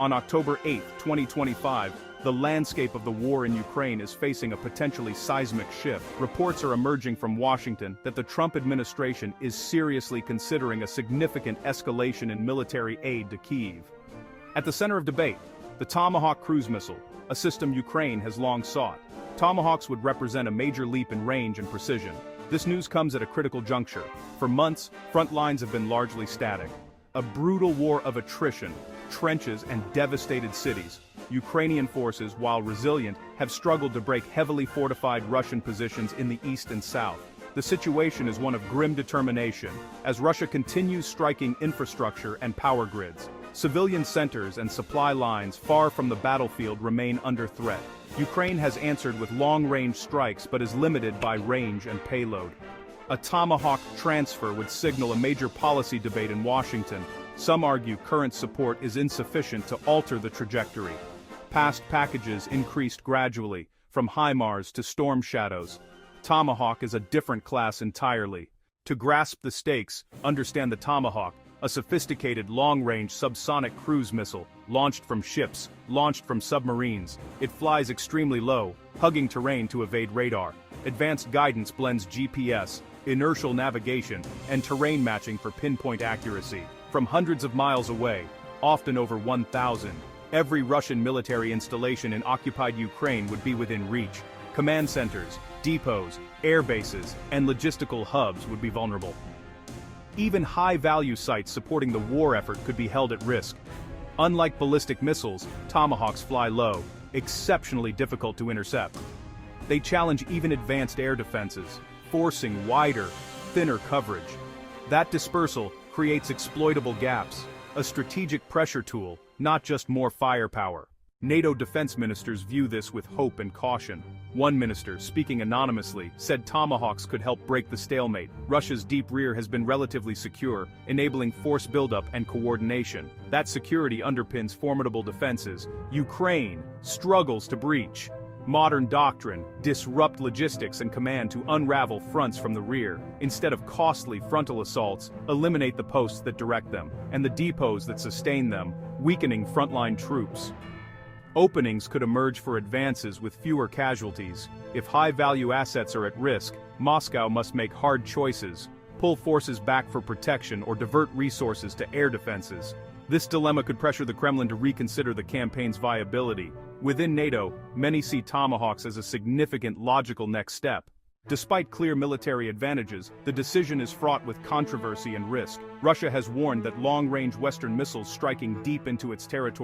On October 8, 2025, the landscape of the war in Ukraine is facing a potentially seismic shift. Reports are emerging from Washington that the Trump administration is seriously considering a significant escalation in military aid to Kyiv. At the center of debate, the Tomahawk cruise missile, a system Ukraine has long sought. Tomahawks would represent a major leap in range and precision. This news comes at a critical juncture. For months, front lines have been largely static. A brutal war of attrition, trenches, and devastated cities. Ukrainian forces, while resilient, have struggled to break heavily fortified Russian positions in the east and south. The situation is one of grim determination, as Russia continues striking infrastructure and power grids. Civilian centers and supply lines far from the battlefield remain under threat. Ukraine has answered with long-range strikes but is limited by range and payload. A Tomahawk transfer would signal a major policy debate in Washington. Some argue current support is insufficient to alter the trajectory. Past packages increased gradually, from HIMARS to Storm Shadows. Tomahawk is a different class entirely. To grasp the stakes, understand the Tomahawk, a sophisticated long-range subsonic cruise missile, launched from ships, launched from submarines. It flies extremely low, hugging terrain to evade radar. Advanced guidance blends GPS, inertial navigation, and terrain matching for pinpoint accuracy. From hundreds of miles away, often over 1,000, every Russian military installation in occupied Ukraine would be within reach. Command centers, depots, air bases, and logistical hubs would be vulnerable. Even high-value sites supporting the war effort could be held at risk. Unlike ballistic missiles, Tomahawks fly low, exceptionally difficult to intercept. They challenge even advanced air defenses, forcing wider, thinner coverage. That dispersal creates exploitable gaps, a strategic pressure tool, not just more firepower. NATO defense ministers view this with hope and caution. One minister, speaking anonymously, said Tomahawks could help break the stalemate. Russia's deep rear has been relatively secure, enabling force buildup and coordination. That security underpins formidable defenses. Ukraine struggles to breach. Modern doctrine, disrupt logistics and command to unravel fronts from the rear. Instead of costly frontal assaults, eliminate the posts that direct them, and the depots that sustain them, weakening frontline troops. Openings could emerge for advances with fewer casualties. If high-value assets are at risk, Moscow must make hard choices, pull forces back for protection or divert resources to air defenses. This dilemma could pressure the Kremlin to reconsider the campaign's viability. Within NATO, many see Tomahawks as a significant logical next step. Despite clear military advantages, the decision is fraught with controversy and risk. Russia has warned that long-range Western missiles striking deep into its territory